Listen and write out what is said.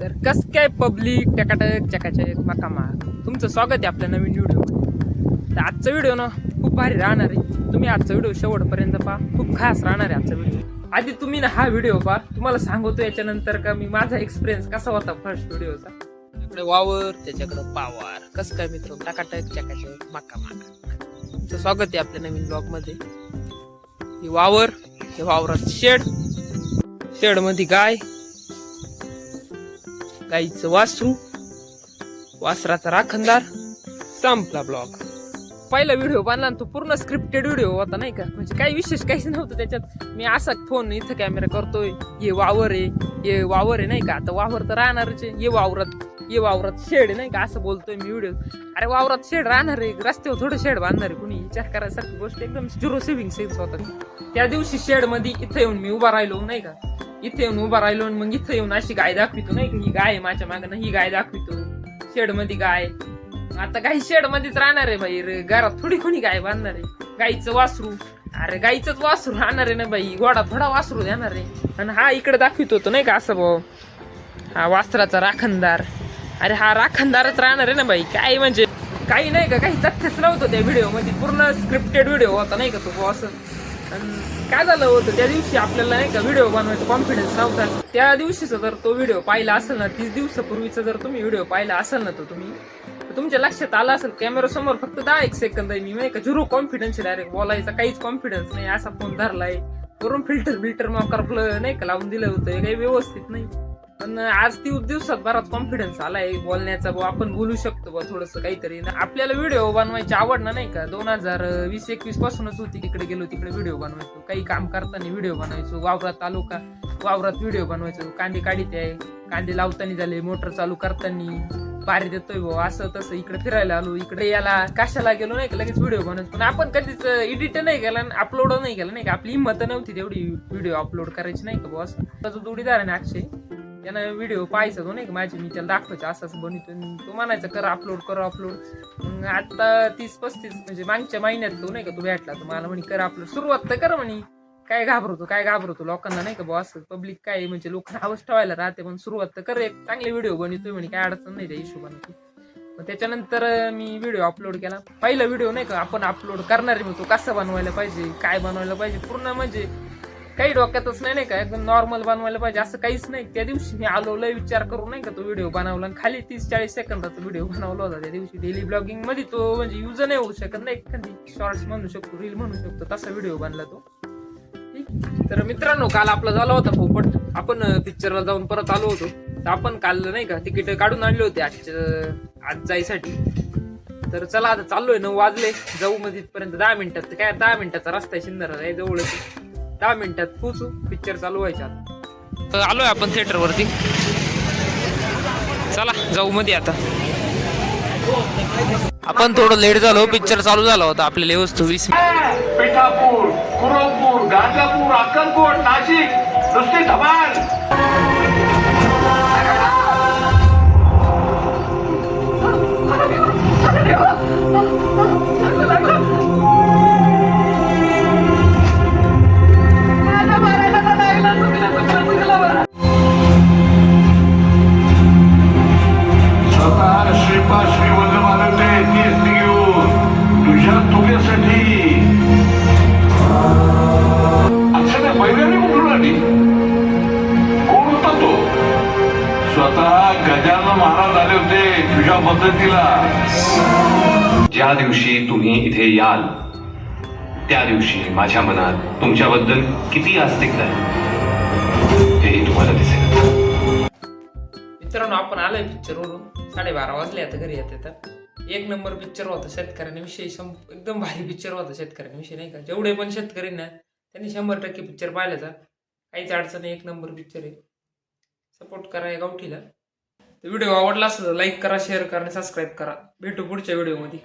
तर कस काय पब्लिक टकाटक चकाचक मकामाक तुमचं स्वागत आहे आपल्या नवीन व्हिडिओ. तर आजचा व्हिडिओ ना खूप भारी राहणार आहे. तुम्ही आजचा व्हिडिओ शेवटपर्यंत पहा, खूप खास राहणार आहे आजचा व्हिडिओ. आधी तुम्ही ना हा व्हिडिओ पहा, तुम्हाला सांगतो याच्यानंतर का मी माझा एक्सपिरियन्स कसा होता फर्स्ट व्हिडिओचा. त्याच्याकडे वावर, त्याच्याकडे पावर, कस काय मित्र टकाटक चकाचक मकामाक तुमचं स्वागत आहे आपल्या नवीन ब्लॉग मध्ये. ही वावर, हे वावरात शेड मध्ये गाईचं वासरू, वासराचा राखणदार, संपला ब्लॉग. पहिला व्हिडिओ बनला तो पूर्ण स्क्रिप्टेड व्हिडिओ होता नाही का, म्हणजे काही विशेष काहीच नव्हतं त्याच्यात. मी असा फोन इथं कॅमेरा करतोय, हे वावर आहे नाही का, आता वावर तर राहणारच आहे, ये वावरात शेड आहे नाही का, असं बोलतोय मी व्हिडिओ. अरे वावरात शेड राहणार आहे, रस्त्यावर थोडं शेड बांधणार आहे, कुणी विचार करायसारखी गोष्ट एकदम झिरो सेव्हिंग सेन्स होता. त्या दिवशी शेड मध्ये इथं येऊन मी उभा राहिलो नाही का, इथे येऊन उभा राहिलो आणि मग इथं येऊन अशी गाय दाखवितो नाही, ही गाय आहे माझ्या मागं, ही गाय दाखवितो शेड मध्ये गाय. आता काही शेड मध्येच राहणार आहे बाई, घरात थोडी कोणी गाय बांधणार आहे. गाईचं वासरू, अरे गाईचंच वासरू राहणार आहे ना बाई, घोडा थोडा वासरू देणार आहे. आणि हा इकडे दाखवित होतो नाही का असं भाऊ, हा वासराचा राखणदार. अरे हा राखणदारच राहणार आहे ना बाई, काय म्हणजे काही नाही का, काही तथ्यच नव्हतं त्या व्हिडिओ मध्ये, पूर्ण स्क्रिप्टेड व्हिडिओ होता नाही का तो असं. काय झालं होतं त्या दिवशी आपल्याला नाही का व्हिडिओ बनवायचा कॉन्फिडन्स नव्हता. त्या दिवशीचा जर तो व्हिडिओ पाहिला असेल ना, 30 दिवसापूर्वीचा जर तुम्ही व्हिडिओ पाहिला असेल ना, तो तुम्ही तुमच्या लक्षात आला असेल कॅमेरा समोर फक्त 10 सेकंद आहे मी नाही का, झिरो कॉन्फिडन्स, डायरेक्ट बोलायचा काहीच कॉन्फिडन्स नाही, असा फोन धरलाय वरून फिल्टर माकर नाही का लावून दिलं होतं, काही व्यवस्थित नाही. पण आज 30 दिवसात बराच कॉन्फिडन्स आलाय बोलण्याचा, आपण बोलू शकतो बा थोडस काहीतरी. आपल्याला व्हिडिओ बनवायची आवड ना नाही का, 2020-21 पासूनच होती, तिकडे गेलो तिकडे व्हिडिओ बनवायचो, काही काम करताना व्हिडिओ बनवायचो, वावरात आलो का वावरात व्हिडिओ बनवायचो, कांदे काढीत आहे, कांदे लावताना झाले, मोटर चालू करताना, पारी देतोय भाऊ असं तसं, इकडे फिरायला आलो, इकडे याला कशाला गेलो नाही का, लगेच व्हिडिओ बनवायचो. पण आपण कधीच एडिट नाही केला, अपलोड नाही केला नाही का, आपली हिंमत नव्हती तेवढी व्हिडिओ अपलोड करायची नाही का बॉस. जो जोडीदार आहे ना अक्षय, त्यानं व्हिडिओ पाहायचा तो नाही का माझी, मी त्याला दाखवायचं असं बनवतो, तो म्हणायचं कर अपलोड. आता 30-35 म्हणजे मागच्या महिन्यात तो नाही का तो भेटला, तो मला म्हणे कर अपलोड, सुरुवात तर कर म्हणे, काय घाबरतो लोकांना नाही का बॉस, पब्लिक काय म्हणजे लोकांना आवाज ठेवायला राहते, पण सुरुवात तर कर, एक चांगले व्हिडिओ बनवतोय म्हणे, काय अडचण नाही त्या हिशोबाने. मग त्याच्यानंतर मी व्हिडिओ अपलोड केला, पहिला व्हिडिओ नाही का आपण अपलोड करणार आहे, तो कसा बनवायला पाहिजे, काय बनवायला पाहिजे, पूर्ण म्हणजे काही डोक्यातच नाही का, एकदम नॉर्मल बनवायला पाहिजे असं काहीच नाही. त्या दिवशी मी आलो लय विचार करून नाही का तो व्हिडिओ बनवला, आणि खाली 30-40 सेकंदाचा व्हिडिओ बनवला होता त्या दिवशी. डेली ब्लॉगिंग मध्ये तो म्हणजे युज नाही होऊ शकत नाही, एखादी शॉर्ट्स म्हणू शकतो, रील म्हणू शकतो, तसा व्हिडिओ बनला तो. तर मित्रांनो, काल आपला झाला होता पोपट, आपण पिक्चरला जाऊन परत आलो होतो. तर आपण काल नाही का तिकीट काढून आणले होते आज जायसाठी. तर चला आता चाललोय, 9 वाजले, जाऊ मध्ये पर्यंत 10 मिनिटात, काय 10 मिनिटाचा रस्ता आहे, शिंदर आहे जवळच, 10 मिनिटात पोहोचू, पिक्चर चालू व्हायच्या. तर आलोय आपण थिएटर वरती, चला जाऊ मध्ये आता. आपण थोडं लेट झालो, पिक्चर चालू झाला होता, आपल्याला वस्तू 20 पिठापूर, कुरवपूर, गांजापूर, अक्कलकोट, नाशिक, नुसती धमाल. गजानन महाराज आले होते तुझ्या मदतीला. ज्या दिवशी तुम्ही इथे याल त्या दिवशी माझ्या मनात तुमच्याबद्दल किती आस्तिकता आहे तेही तुम्हाला दिसेल. मित्रांनो, आपण आलोय पिक्चर वरून, 12:30 वाजले आता घरी येते. तर एक नंबर पिक्चर होता शेतकऱ्यांविषयी, एकदम भारी पिक्चर होता शेतकऱ्यांविषयी नाही का. जेवढे पण शेतकरी ना त्यांनी 100% पिक्चर पाहिल्याचा, काहीच अडचण नाही, एक नंबर पिक्चर आहे. सपोर्ट करा या गावठीला. व्हिडिओ आवडला असेल तर लाईक करा, शेअर करा आणि सबस्क्राईब करा. भेटू पुढच्या व्हिडिओमध्ये.